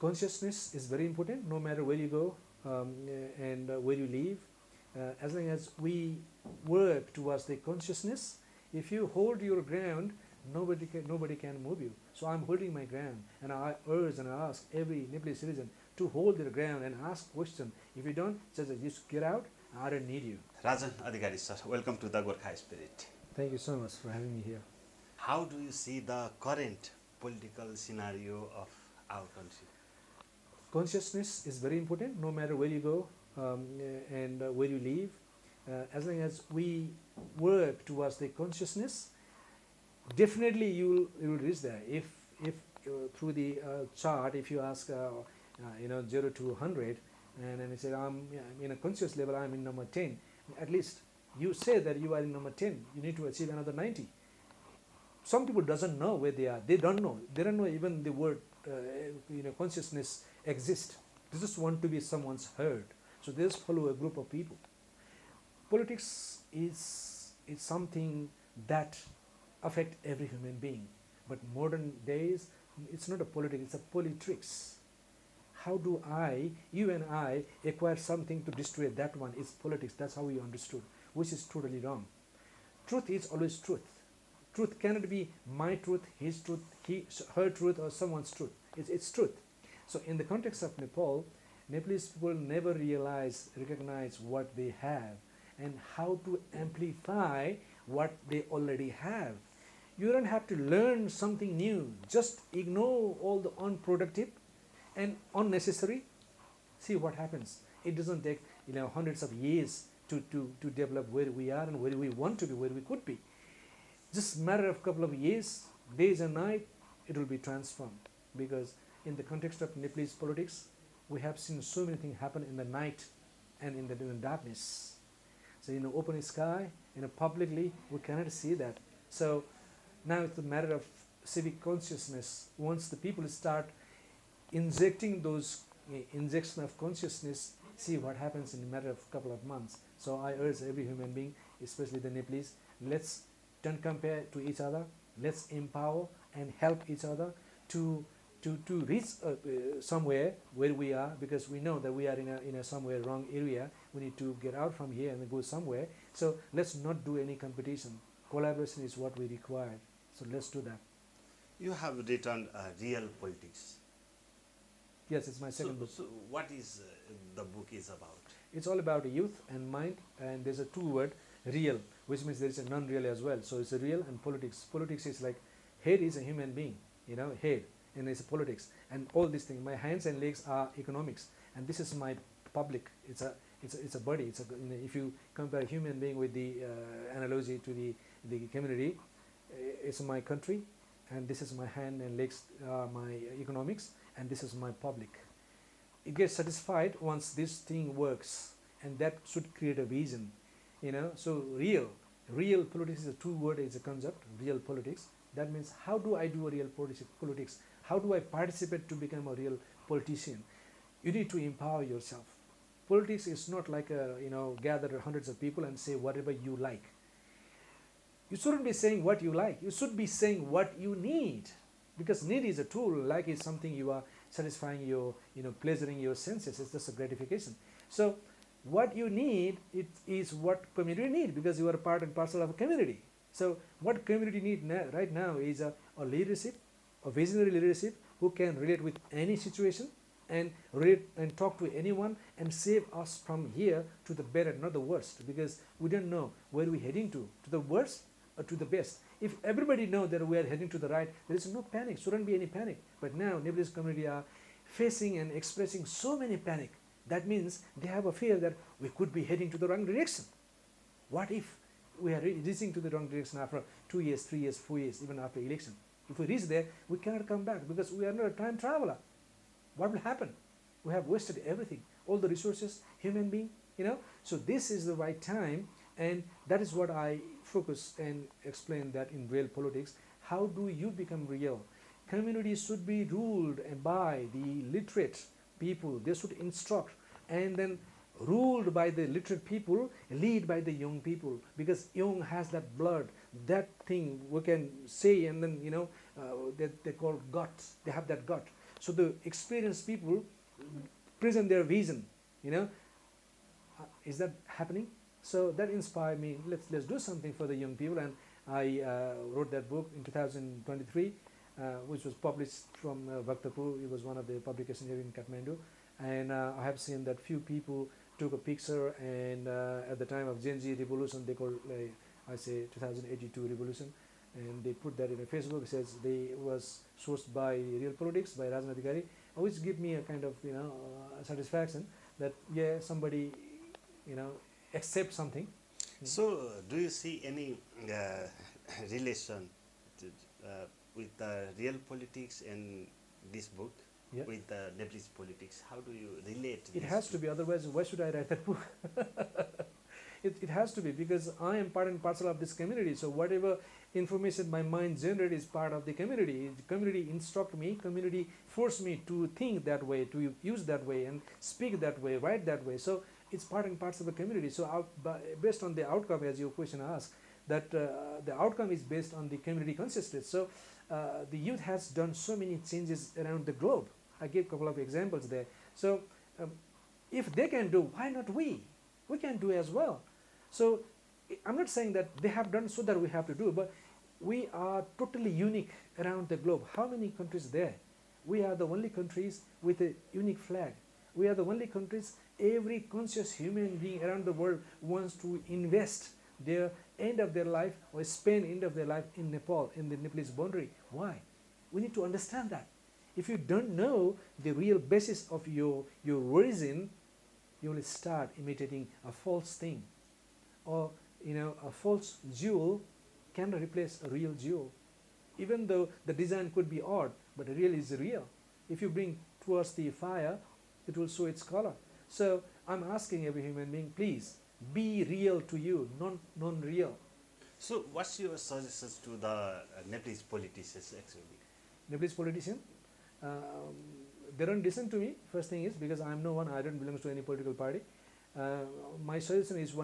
Consciousness is very important no matter where you go and where you live. As long as we work towards the consciousness, if you hold your ground, nobody can move you. So I'm holding my ground, and I urge and I ask every Nepalese citizen to hold their ground and ask question. If you don't, just get out. I don't need you. Rajan Adhikari sir, welcome to the Gorkha Spirit. Thank you so much for having me here. How do you see the current political scenario of our country? Consciousness is very important no matter where you go and where you live. As long as we work towards the consciousness, definitely you will reach there. If through the chart, if you ask 0 to 100, and then you say I'm in a conscious level, I'm in number 10. At least you say that you are in number 10. You need to achieve another 90. Some people doesn't know where they are. They don't know. They don't know even the word consciousness exists. They just want to be someone's herd. So they just follow a group of people. Politics is something that affect every human being. But modern days, it's not a politics, it's a politrix. How do you and I, acquire something to destroy that one? It's politics. That's how we understood, which is totally wrong. Truth is always truth. Truth cannot be my truth, his truth, her truth, or someone's truth. It's truth. So in the context of Nepal, Nepalese people never recognize what they have and how to amplify what they already have. You don't have to learn something new. Just ignore all the unproductive and unnecessary. See what happens. It doesn't take hundreds of years to develop where we are and where we want to be, where we could be. Just matter of couple of years, days and night, it will be transformed. Because in the context of Nepalese politics, we have seen so many things happen in the night and in the darkness. So in the open sky, publicly, we cannot see that. So now it's a matter of civic consciousness. Once the people start injecting those injection of consciousness, see what happens in a matter of couple of months. So I urge every human being, especially the Nepalese, let's don't compare to each other. Let's empower and help each other to reach somewhere where we are, because we know that we are in a somewhere wrong area. We need to get out from here and go somewhere. So let's not do any competition. Collaboration is what we require. So let's do that. You have written Real Politics. Yes, it's my second book. So what is the book is about? It's all about youth and mind, and there's a two word, real, which means there is a non-real as well. So it's a real and politics. Politics is like, head is a human being, head, and it's a politics. And all these things, my hands and legs are economics, and this is my public. It's a body. If you compare a human being with the analogy to the community, it's my country, and this is my hand and legs, my economics, and this is my public. It gets satisfied once this thing works, and that should create a vision. So real politics is a two word, is a concept, real politics. That means, how do I do a real politics? How do I participate to become a real politician? You need to empower yourself. Politics is not like gather hundreds of people and say whatever you like. You shouldn't be saying what you like. You should be saying what you need, because need is a tool. Like is something you are satisfying your, pleasuring your senses. It's just a gratification. So what you need, it is what community need, because you are part and parcel of a community. So what community need right now is a leadership, a visionary leadership who can relate with any situation and relate and talk to anyone and save us from here to the better, not the worst, because we don't know where we're heading to the worst or to the best. If everybody knows that we are heading to the right, there is no panic, shouldn't be any panic. But now Nepalese community are facing and expressing so many panic. That means they have a fear that we could be heading to the wrong direction. What if we are reaching to the wrong direction after 2 years, 3 years, 4 years, even after election? If we reach there, we cannot come back, because we are not a time traveler. What will happen? We have wasted everything, all the resources, human being, So this is the right time, and that is what I focus and explain that in real politics. How do you become real? Communities should be ruled by the literate people. They should instruct, and then ruled by the literate people, lead by the young people, because young has that blood, that thing we can say, and then they call gut. They have that gut. So the experienced people present their vision, you know. Is that happening? So that inspired me. Let's do something for the young people, and I wrote that book in 2023, which was published from Bhaktapur. It was one of the publications here in Kathmandu, and I have seen that few people took a picture, and at the time of Gen Z revolution, they called I say 2082 revolution, and they put that in a Facebook. It says they was sourced by Real Politics by Rajan Adhikari, which give me a kind of satisfaction that yeah, somebody accept something. So, do you see any relation to, with the real politics in this book, Yeah. with the Nepalese politics? How do you relate? It these has two? to be, otherwise why should I write that book? It has to be, because I am part and parcel of this community. So whatever information my mind generated is part of the community. The community instruct me, community force me to think that way, to use that way, and speak that way, write that way. So it's part and parcel of the community. So based on the outcome, as your question asked, that the outcome is based on the community consciousness. So the youth has done so many changes around the globe. I gave a couple of examples there. So if they can do, why not we? We can do as well. So I'm not saying that they have done so that we have to do, but we are totally unique around the globe. How many countries there? We are the only countries with a unique flag. We are the only countries, every conscious human being around the world wants to invest their end of their life or spend end of their life in Nepal, in the Nepalese boundary. Why? We need to understand that. If you don't know the real basis of your origin, you will start imitating a false thing, or a false jewel cannot replace a real jewel. Even though the design could be odd, but the real is real. If you bring towards the fire, it will show its color. So I'm asking every human being, please be real to you, non-real. So, what's your suggestions to the Nepalese politicians actually? Nepalese politician, they don't listen to me. First thing is, because I'm no one, I don't belong to any political party. My suggestion is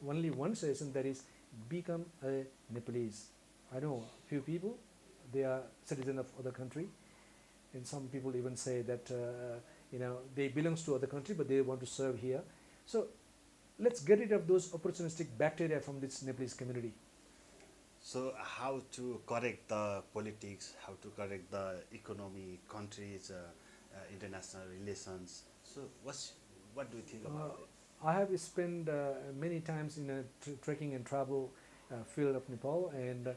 only one suggestion, that is become a Nepalese. I know few people, they are citizen of other country, and some people even say that they belongs to other country but they want to serve here. So let's get rid of those opportunistic bacteria from this Nepalese community. So, how to correct the politics, how to correct the economy, countries, international relations. So, what do you think about it? I have spent many times in a trekking and travel field of Nepal, and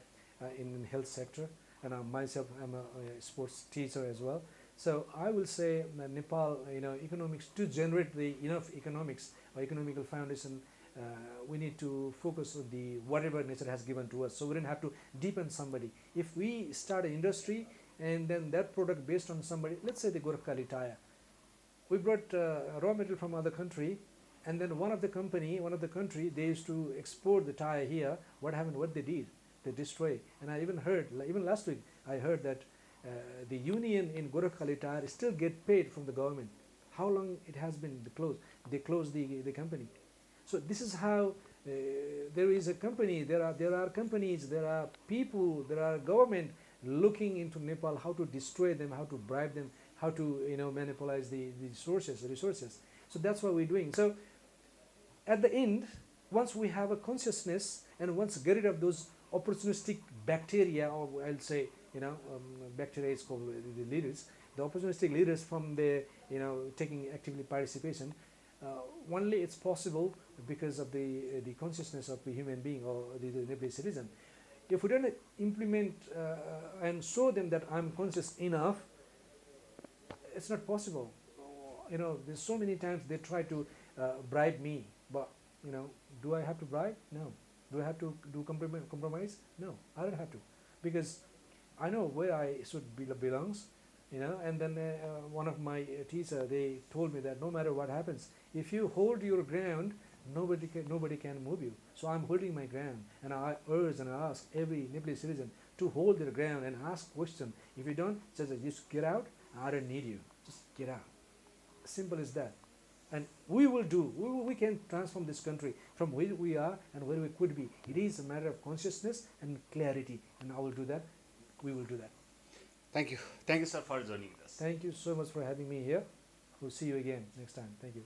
in health sector, and myself I'm a sports teacher as well. So I will say Nepal, economics, to generate the enough economics or economical foundation, we need to focus on the whatever nature has given to us. So we don't have to depend somebody. If we start an industry and then that product based on somebody, let's say the Gorkha tire, we brought raw material from other country, and then one of the country, they used to export the tire here. What happened? What they did? They destroy. And I even heard, even last week, I heard that the union in Gorkha tire still get paid from the government. How long it has been closed? They closed the company. So this is how there is a company. There are companies. There are people. There are government looking into Nepal, how to destroy them, how to bribe them, how to monopolize the resources. So that's what we're doing. So at the end, once we have a consciousness and once get rid of those opportunistic bacteria, or I'll say bacteria is called the leaders, the opportunistic leaders from the taking actively participation, only it's possible because of the consciousness of the human being or the Nepalese citizen. If we don't implement and show them that I'm conscious enough, it's not possible. There's so many times they try to bribe me, but do I have to bribe? No. Do I have to do compromise? No, I don't have to, because I know where I should belongs. And then one of my teacher, they told me that no matter what happens, if you hold your ground, nobody can move you. So I'm holding my ground, and I urge and I ask every Nepalese citizen to hold their ground and ask question. If you don't, just get out. I don't need you. Just get out. Simple as that. And we will do. We can transform this country from where we are and where we could be. It is a matter of consciousness and clarity, and I will do that. We will do that. Thank you, sir, for joining us. Thank you so much for having me here. We'll see you again next time. Thank you.